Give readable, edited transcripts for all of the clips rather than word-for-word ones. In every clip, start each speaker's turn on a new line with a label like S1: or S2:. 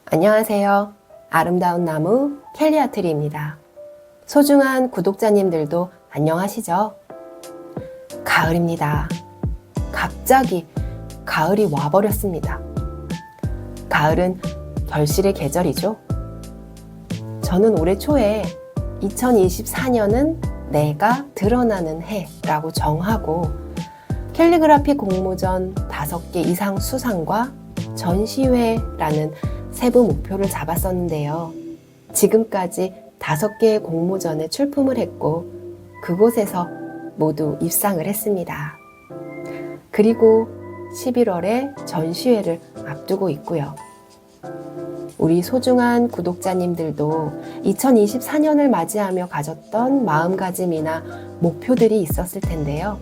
S1: 안녕하세요. 아름다운 나무 켈리아트리입니다. 소중한 구독자님들도 안녕하시죠? 가을입니다. 갑자기 가을이 와버렸습니다. 가을은 결실의 계절이죠. 저는 올해 초에 2024년은 내가 드러나는 해라고 정하고 캘리그라피 공모전 5개 이상 수상과 전시회라는 세부 목표를 잡았었는데요. 지금까지 5개의 공모전에 출품을 했고 그곳에서 모두 입상을 했습니다. 그리고 11월에 전시회를 앞두고 있고요. 우리 소중한 구독자님들도 2024년을 맞이하며 가졌던 마음가짐이나 목표들이 있었을 텐데요.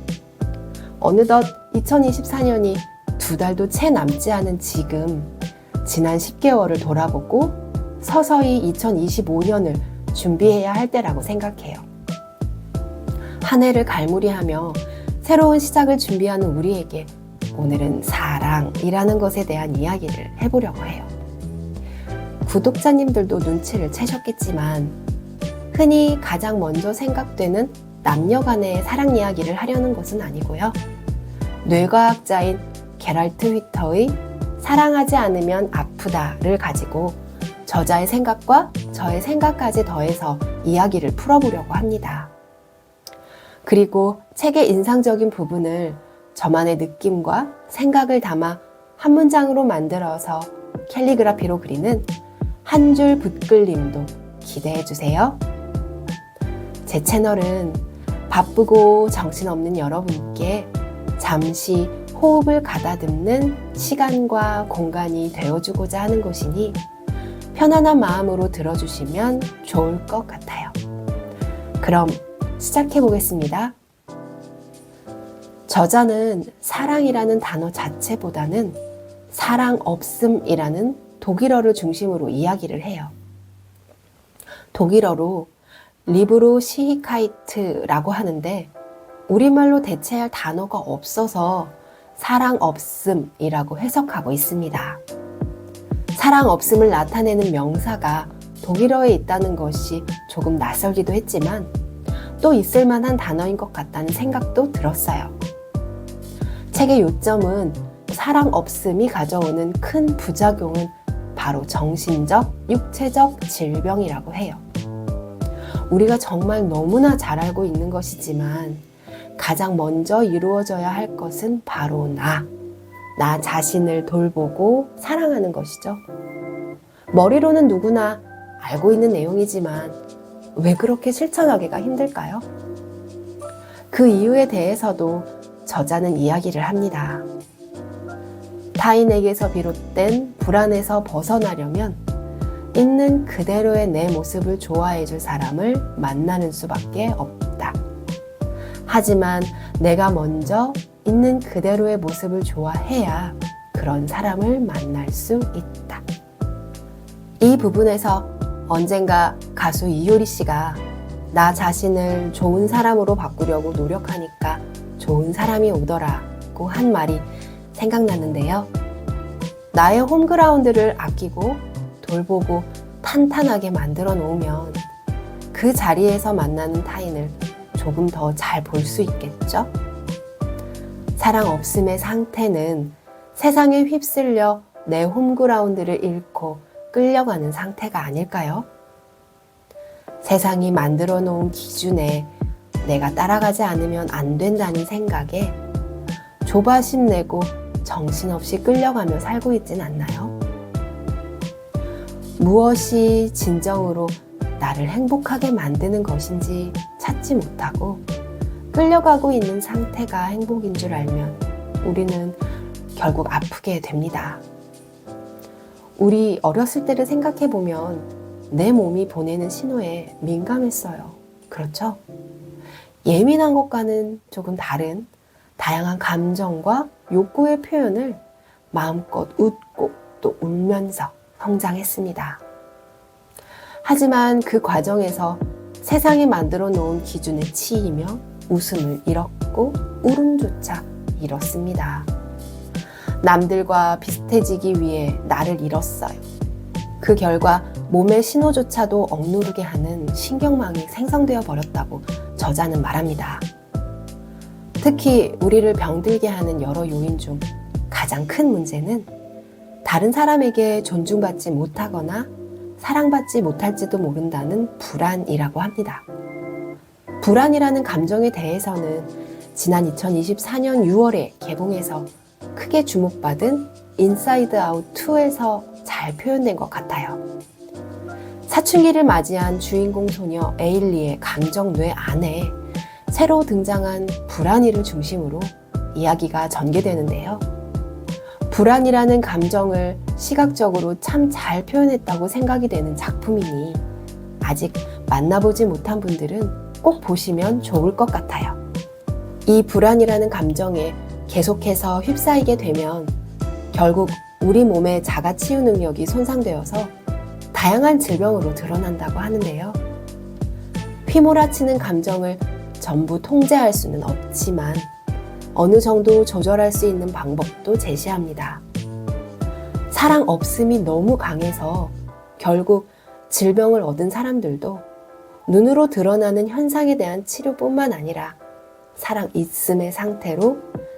S1: 어느덧 2024년이 2달도 채 남지 않은 지금 지난 10개월을 돌아보고 서서히 2025년을 준비해야 할 때라고 생각해요. 한 해를 갈무리하며 새로운 시작을 준비하는 우리에게 오늘은 사랑이라는 것에 대한 이야기를 해보려고 해요. 구독자님들도 눈치를 채셨겠지만 흔히 가장 먼저 생각되는 남녀 간의 사랑 이야기를 하려는 것은 아니고요. 뇌과학자인 게랄트 휘터의 사랑하지 않으면 아프다를 가지고 저자의 생각과 저의 생각까지 더해서 이야기를 풀어보려고 합니다. 그리고 책의 인상적인 부분을 저만의 느낌과 생각을 담아 한 문장으로 만들어서 캘리그라피로 그리는 한 줄 붓글림도 기대해주세요. 제 채널은 바쁘고 정신없는 여러분께 잠시 호흡을 가다듬는 시간과 공간이 되어주고자 하는 곳이니 편안한 마음으로 들어주시면 좋을 것 같아요. 그럼 시작해 보겠습니다. 저자는 사랑이라는 단어 자체보다는 사랑 없음이라는 독일어를 중심으로 이야기를 해요. 독일어로 리브로 시히카이트라고 하는데 우리말로 대체할 단어가 없어서 사랑 없음이라고 해석하고 있습니다. 사랑 없음을 나타내는 명사가 독일어에 있다는 것이 조금 낯설기도 했지만 또 있을 만한 단어인 것 같다는 생각도 들었어요. 책의 요점은 사랑 없음이 가져오는 큰 부작용은 바로 정신적, 육체적 질병이라고 해요. 우리가 정말 너무나 잘 알고 있는 것이지만 가장 먼저 이루어져야 할 것은 바로 나 자신을 돌보고 사랑하는 것이죠. 머리로는 누구나 알고 있는 내용이지만 왜 그렇게 실천하기가 힘들까요? 그 이유에 대해서도 저자는 이야기를 합니다. 타인에게서 비롯된 불안에서 벗어나려면 있는 그대로의 내 모습을 좋아해줄 사람을 만나는 수밖에 없다. 하지만 내가 먼저 있는 그대로의 모습을 좋아해야 그런 사람을 만날 수 있다. 이 부분에서 언젠가 가수 이효리 씨가 나 자신을 좋은 사람으로 바꾸려고 노력하니까 좋은 사람이 오더라고 한 말이 생각나는데요. 나의 홈그라운드를 아끼고 돌보고 탄탄하게 만들어 놓으면 그 자리에서 만나는 타인을 조금 더 잘 볼 수 있겠죠? 사랑 없음의 상태는 세상에 휩쓸려 내 홈그라운드를 잃고 끌려가는 상태가 아닐까요? 세상이 만들어 놓은 기준에 내가 따라가지 않으면 안 된다는 생각에 조바심 내고 정신없이 끌려가며 살고 있진 않나요? 무엇이 진정으로 나를 행복하게 만드는 것인지 찾지 못하고 끌려가고 있는 상태가 행복인 줄 알면 우리는 결국 아프게 됩니다. 우리 어렸을 때를 생각해 보면 내 몸이 보내는 신호에 민감했어요. 그렇죠? 예민한 것과는 조금 다른 다양한 감정과 욕구의 표현을 마음껏 웃고 또 울면서 성장했습니다. 하지만 그 과정에서 세상이 만들어 놓은 기준에 치이며 웃음을 잃었고 울음조차 잃었습니다. 남들과 비슷해지기 위해 나를 잃었어요. 그 결과 몸의 신호조차도 억누르게 하는 신경망이 생성되어 버렸다고 저자는 말합니다. 특히 우리를 병들게 하는 여러 요인 중 가장 큰 문제는 다른 사람에게 존중받지 못하거나 사랑받지 못할지도 모른다는 불안이라고 합니다. 불안이라는 감정에 대해서는 지난 2024년 6월에 개봉해서 크게 주목받은 인사이드 아웃 2에서 잘 표현된 것 같아요. 사춘기를 맞이한 주인공 소녀 에일리의 감정뇌 안에 새로 등장한 불안이를 중심으로 이야기가 전개되는데요. 불안이라는 감정을 시각적으로 참 잘 표현했다고 생각이 되는 작품이니 아직 만나보지 못한 분들은 꼭 보시면 좋을 것 같아요. 이 불안이라는 감정에 계속해서 휩싸이게 되면 결국 우리 몸의 자가 치유 능력이 손상되어서 다양한 질병으로 드러난다고 하는데요. 휘몰아치는 감정을 전부 통제할 수는 없지만 어느 정도 조절할 수 있는 방법도 제시합니다. 사랑 없음이 너무 강해서 결국 질병을 얻은 사람들도 눈으로 드러나는 현상에 대한 치료뿐만 아니라 사랑 있음의 상태로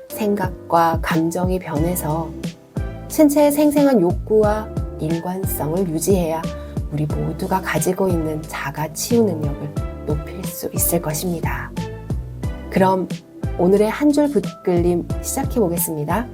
S1: 생각과 감정이 변해서 신체의 생생한 욕구와 일관성을 유지해야 우리 모두가 가지고 있는 자가 치유 능력을 높일 수 있을 것입니다. 그럼 오늘의 한 줄 붓글림 시작해 보겠습니다.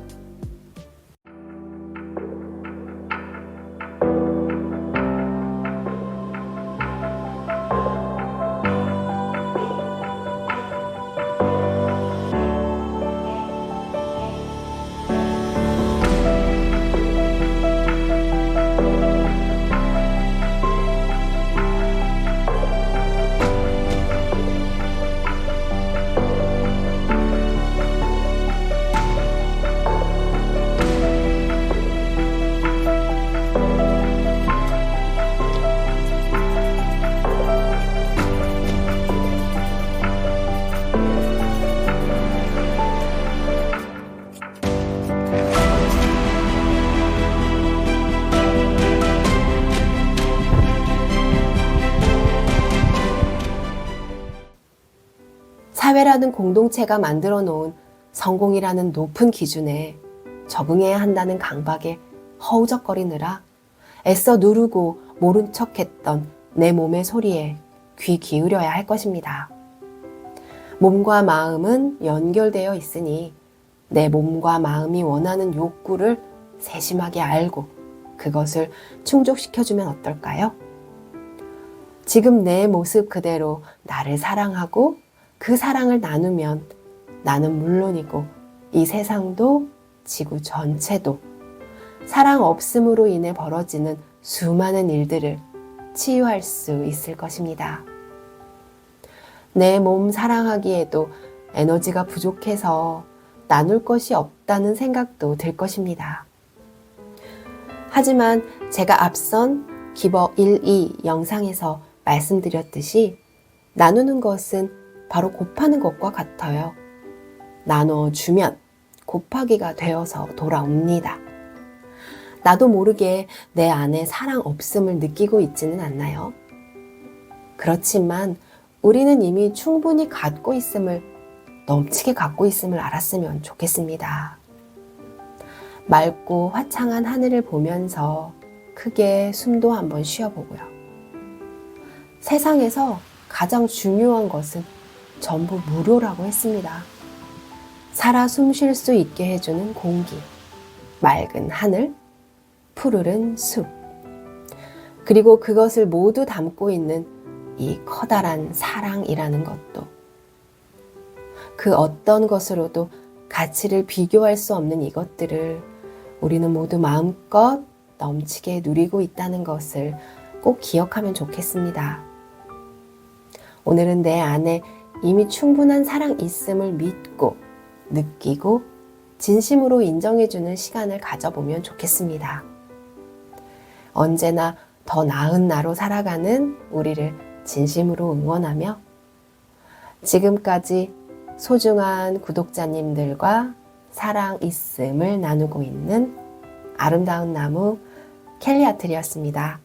S1: 사회라는 공동체가 만들어 놓은 성공이라는 높은 기준에 적응해야 한다는 강박에 허우적거리느라 애써 누르고 모른 척했던 내 몸의 소리에 귀 기울여야 할 것입니다. 몸과 마음은 연결되어 있으니 내 몸과 마음이 원하는 욕구를 세심하게 알고 그것을 충족시켜주면 어떨까요? 지금 내 모습 그대로 나를 사랑하고 그 사랑을 나누면 나는 물론이고 이 세상도 지구 전체도 사랑 없음으로 인해 벌어지는 수많은 일들을 치유할 수 있을 것입니다. 내 몸 사랑하기에도 에너지가 부족해서 나눌 것이 없다는 생각도 들 것입니다. 하지만 제가 앞선 기버 1, 2 영상에서 말씀드렸듯이 나누는 것은 바로 곱하는 것과 같아요. 나눠주면 곱하기가 되어서 돌아옵니다. 나도 모르게 내 안에 사랑 없음을 느끼고 있지는 않나요? 그렇지만 우리는 이미 충분히 갖고 있음을, 넘치게 갖고 있음을 알았으면 좋겠습니다. 맑고 화창한 하늘을 보면서 크게 숨도 한번 쉬어보고요. 세상에서 가장 중요한 것은 전부 무료라고 했습니다. 살아 숨 쉴 수 있게 해주는 공기, 맑은 하늘, 푸르른 숲, 그리고 그것을 모두 담고 있는 이 커다란 사랑이라는 것도 그 어떤 것으로도 가치를 비교할 수 없는 이것들을 우리는 모두 마음껏 넘치게 누리고 있다는 것을 꼭 기억하면 좋겠습니다. 오늘은 내 안에 이미 충분한 사랑 있음을 믿고 느끼고 진심으로 인정해주는 시간을 가져보면 좋겠습니다. 언제나 더 나은 나로 살아가는 우리를 진심으로 응원하며 지금까지 소중한 구독자님들과 사랑 있음을 나누고 있는 아름다운 나무 켈리 아틀이었습니다.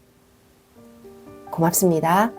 S1: 고맙습니다.